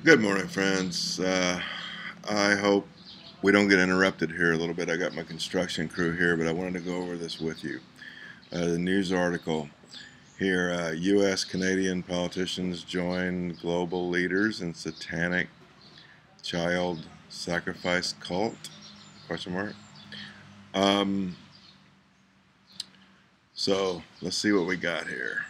Good morning, friends. I hope we don't get interrupted here a little bit. I got my construction crew here, but I wanted to go over this with you. The news article here, U.S. Canadian politicians join global leaders in Satanic child sacrifice cult? Question mark. So let's see what we got here.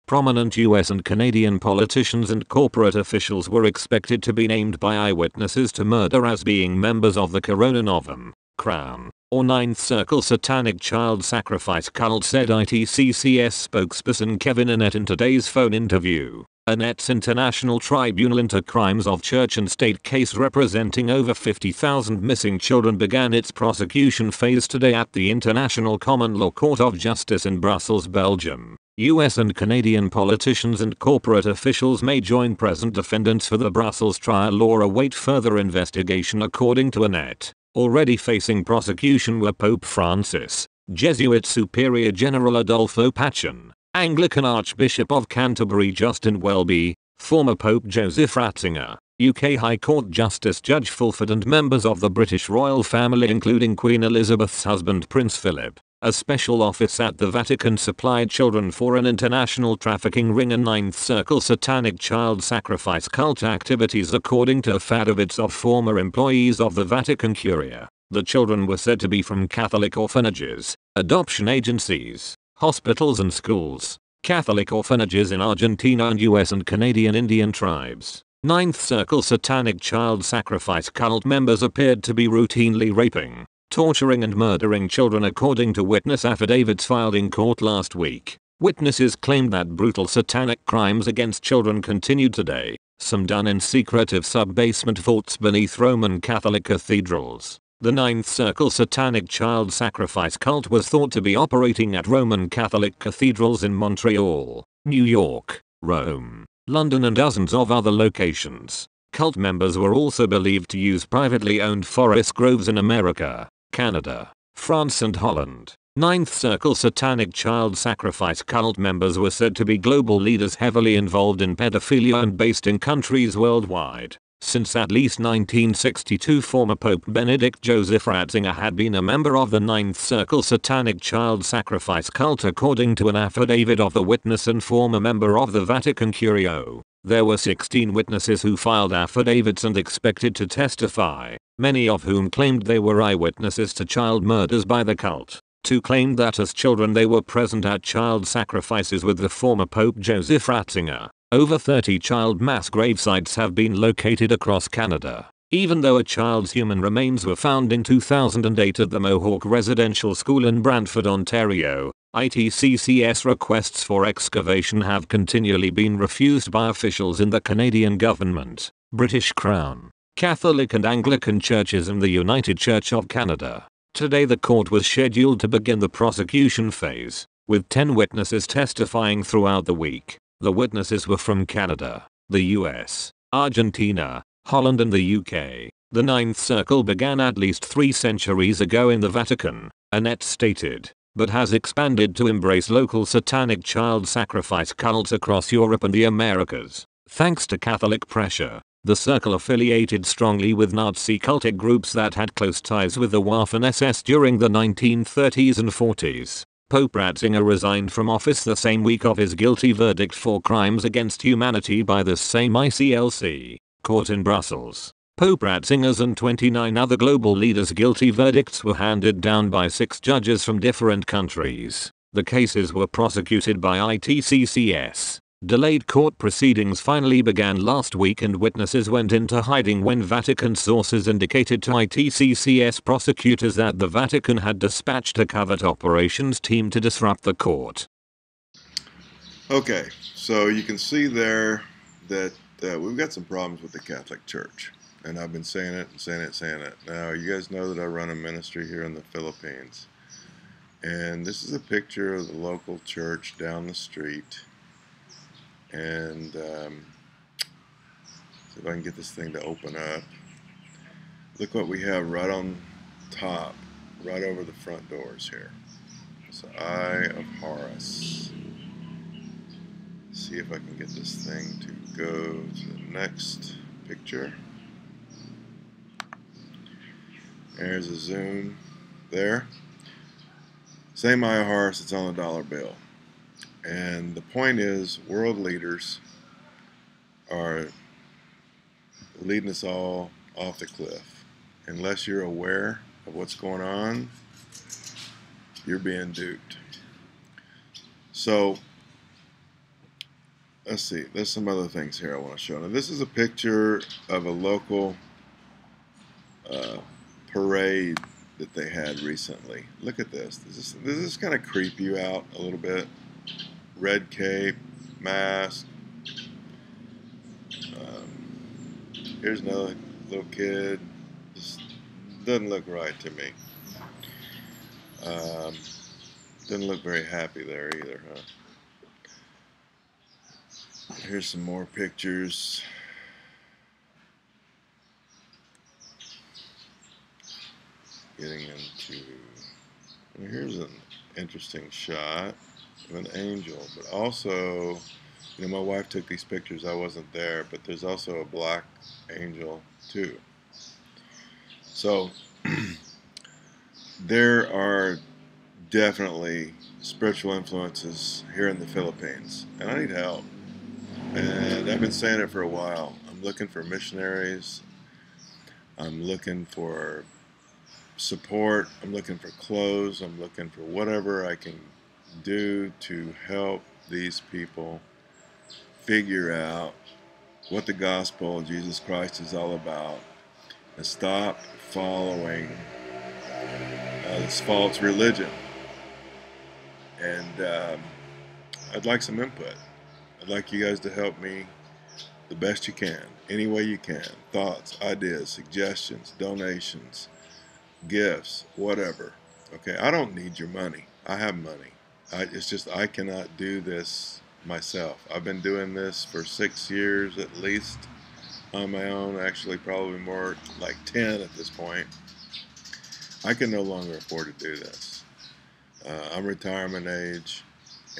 Prominent US and Canadian politicians and corporate officials were expected to be named by eyewitnesses to murder as being members of the Corona Novum, Crown, or Ninth Circle Satanic Child Sacrifice Cult, said ITCCS spokesperson Kevin Annett in today's phone interview. Annett's International Tribunal into Crimes of Church and State case representing over 50,000 missing children began its prosecution phase today at the International Common Law Court of Justice in Brussels, Belgium. US and Canadian politicians and corporate officials may join present defendants for the Brussels trial or await further investigation, according to Annett. Already facing prosecution were Pope Francis, Jesuit Superior General Adolfo Pachin, Anglican Archbishop of Canterbury Justin Welby, former Pope Joseph Ratzinger, UK High Court Justice Judge Fulford, and members of the British royal family including Queen Elizabeth's husband Prince Philip. A special office at the Vatican supplied children for an international trafficking ring and Ninth Circle Satanic child sacrifice cult activities, according to affidavits of former employees of the Vatican Curia. The children were said to be from Catholic orphanages, adoption agencies, hospitals and schools, Catholic orphanages in Argentina and US and Canadian Indian tribes. Ninth Circle Satanic child sacrifice cult members appeared to be routinely raping, torturing and murdering children, according to witness affidavits filed in court last week. Witnesses claimed that brutal satanic crimes against children continued today, some done in secretive sub-basement vaults beneath Roman Catholic cathedrals. The Ninth Circle Satanic child sacrifice cult was thought to be operating at Roman Catholic cathedrals in Montreal, New York, Rome, London and dozens of other locations. Cult members were also believed to use privately owned forest groves in America, Canada, France and Holland. Ninth Circle Satanic child sacrifice cult members were said to be global leaders heavily involved in pedophilia and based in countries worldwide. Since at least 1962, former Pope Benedict Joseph Ratzinger had been a member of the Ninth Circle Satanic child sacrifice cult, according to an affidavit of the witness and former member of the Vatican Curia. There were 16 witnesses who filed affidavits and expected to testify, many of whom claimed they were eyewitnesses to child murders by the cult. Two claimed that as children they were present at child sacrifices with the former Pope Joseph Ratzinger. Over 30 child mass gravesites have been located across Canada. Even though a child's human remains were found in 2008 at the Mohawk Residential School in Brantford, Ontario, ITCCS requests for excavation have continually been refused by officials in the Canadian government, British Crown, Catholic and Anglican churches and the United Church of Canada. Today the court was scheduled to begin the prosecution phase, with 10 witnesses testifying throughout the week. The witnesses were from Canada, the US, Argentina, Holland and the UK. The Ninth Circle began at least 3 centuries ago in the Vatican, Annett stated, but has expanded to embrace local satanic child sacrifice cults across Europe and the Americas. Thanks to Catholic pressure, the circle affiliated strongly with Nazi cultic groups that had close ties with the Waffen-SS during the 1930s and 40s. Pope Ratzinger resigned from office the same week of his guilty verdict for crimes against humanity by the same ICLC court in Brussels. Pope Ratzinger's and 29 other global leaders' guilty verdicts were handed down by 6 judges from different countries. The cases were prosecuted by ITCCS. Delayed court proceedings finally began last week and witnesses went into hiding when Vatican sources indicated to ITCCS prosecutors that the Vatican had dispatched a covert operations team to disrupt the court. Okay, so you can see there that we've got some problems with the Catholic Church. And I've been saying it and saying it and saying it. Now, you guys know that I run a ministry here in the Philippines. And this is a picture of the local church down the street. And see if I can get this thing to open up. Look what we have right on top, right over the front doors here. It's the Eye of Horus. See if I can get this thing to go to the next picture. There's a zoom there. Same eye horse, it's on a dollar bill. And the point is, world leaders are leading us all off the cliff. Unless you're aware of what's going on, you're being duped. So, let's see, there's some other things here I want to show. Now, this is a picture of a local parade that they had recently. Look at this. Does this kind of creep you out a little bit? Red cape, mask. Here's another little kid. Just doesn't look right to me. Doesn't look very happy there either, huh? Here's some more pictures. Getting into, and here's an interesting shot of an angel, but also, you know, my wife took these pictures, I wasn't there, but there's also a black angel too. So there are definitely spiritual influences here in the Philippines, and I need help. And I've been saying it for a while. I'm looking for missionaries. I'm looking for support. I'm looking for clothes. I'm looking for whatever I can do to help these people figure out what the gospel of Jesus Christ is all about and stop following this false religion. And I'd like some input. I'd like you guys to help me the best you can, any way you can. Thoughts, ideas, suggestions, donations, gifts, whatever. Okay, I don't need your money. I have money. It's just I cannot do this myself. I've been doing this for 6 years at least on my own, actually probably more like 10 at this point. I can no longer afford to do this. I'm retirement age,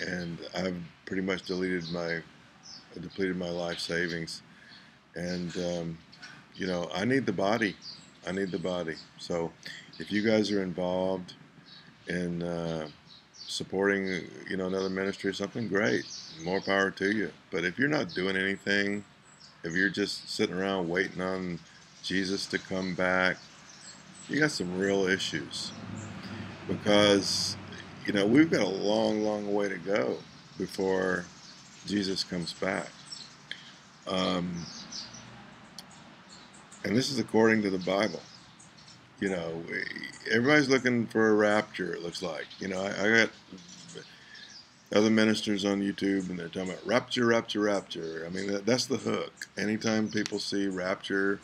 and I've pretty much depleted my life savings, and you know, I need the body. I need the body. So if you guys are involved in supporting, you know, another ministry or something, great. More power to you. But if you're not doing anything, if you're just sitting around waiting on Jesus to come back, you got some real issues. Because, you know, we've got a long, long way to go before Jesus comes back. And this is according to the Bible. You know, everybody's looking for a rapture, it looks like. You know, I got other ministers on YouTube, and they're talking about rapture, rapture, rapture. I mean, that's the hook. Anytime people see rapture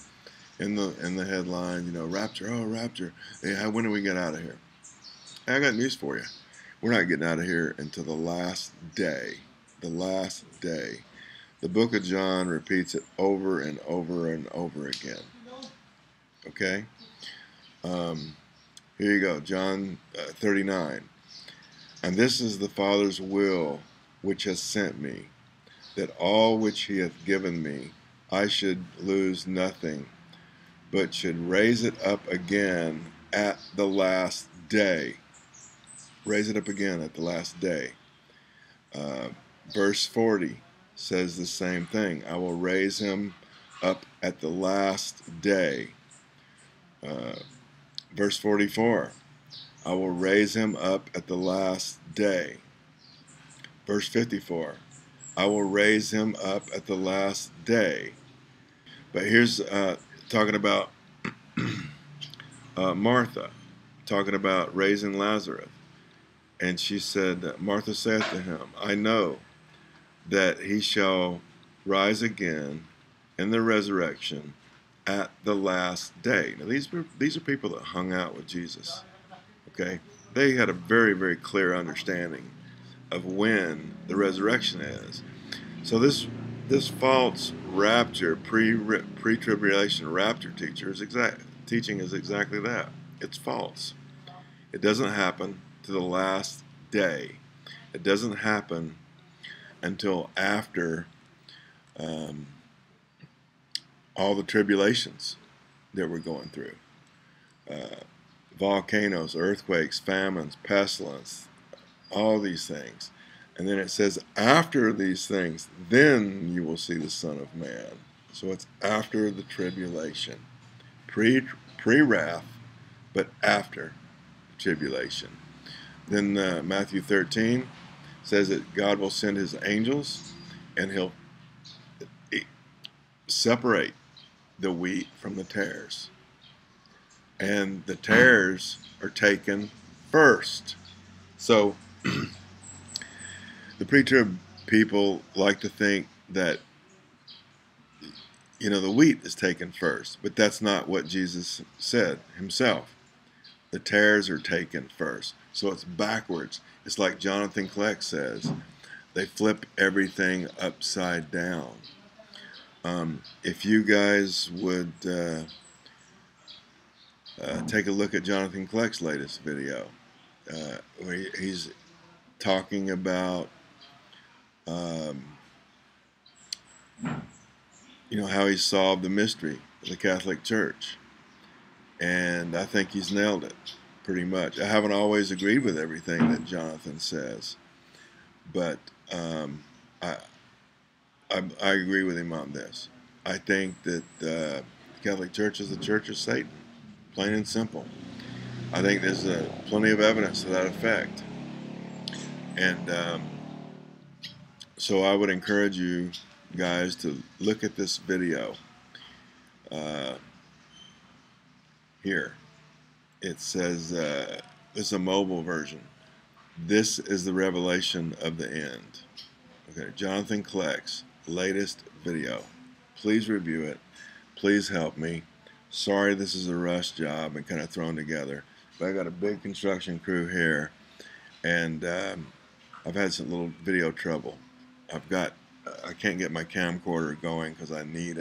in the headline, you know, rapture, oh, rapture. Hey, when do we get out of here? Hey, I got news for you. We're not getting out of here until the last day. The last day. The book of John repeats it over and over and over again. Okay? Here you go, John 39. And this is the Father's will which has sent me, that all which he hath given me I should lose nothing, but should raise it up again at the last day. Raise it up again at the last day. Verse 40 says the same thing. I will raise him up at the last day. Verse 44, I will raise him up at the last day. Verse 54, I will raise him up at the last day. But here's talking about Martha, talking about raising Lazarus. And she said, Martha saith to him, I know that he shall rise again in the resurrection at the last day. Now, these are people that hung out with Jesus. Okay? They had a very, very clear understanding of when the resurrection is. So this false rapture, pre-tribulation rapture teaching is exactly that. It's false. It doesn't happen to the last day. It doesn't happen until after all the tribulations that we're going through. Volcanoes, earthquakes, famines, pestilence, all these things. And then it says, after these things, then you will see the Son of Man. So it's after the tribulation. Pre-wrath, but after tribulation. Then Matthew 13 says that God will send his angels and he'll separate the wheat from the tares. And the tares are taken first. So the pre-trib people like to think that, you know, the wheat is taken first, but that's not what Jesus said himself. The tares are taken first. So it's backwards. It's like Jonathan Kleck says, they flip everything upside down. If you guys would take a look at Jonathan Kleck's latest video, where he's talking about you know, how he solved the mystery of the Catholic Church. And I think he's nailed it pretty much. I haven't always agreed with everything that Jonathan says, but I agree with him on this. I think that the Catholic Church is the Church of Satan, plain and simple. I think there's plenty of evidence to that effect. And so I would encourage you guys to look at this video here. It says, this is a mobile version. This is the revelation of the end. Okay, Jonathan Kleck's latest video. Please review it. Please help me. Sorry this is a rush job and kind of thrown together, but I got a big construction crew here, and I've had some little video trouble. I can't get my camcorder going because I need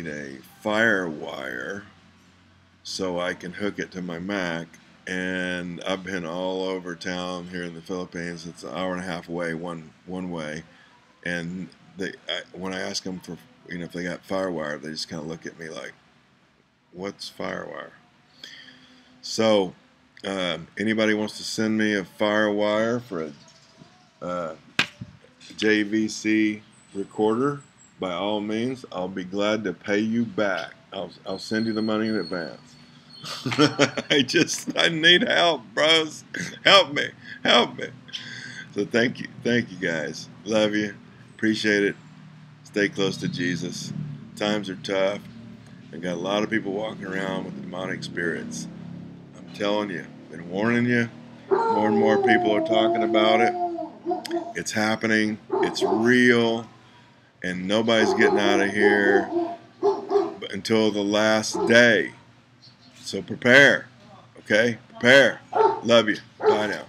a fire wire so I can hook it to my Mac. And I've been all over town here in the Philippines. It's an hour and a half away one way, and when I ask them for, you know, if they got firewire, they just kind of look at me like, what's firewire? So anybody wants to send me a firewire for a JVC recorder, by all means, I'll be glad to pay you back. I'll send you the money in advance. I need help, bros. Help me. So thank you guys. Love you. Appreciate it. Stay close to Jesus. Times are tough. I got a lot of people walking around with demonic spirits. I'm telling you, been warning you. More and more people are talking about it. It's happening. It's real. And nobody's getting out of here until the last day. So prepare. Okay? Prepare. Love you. Bye now.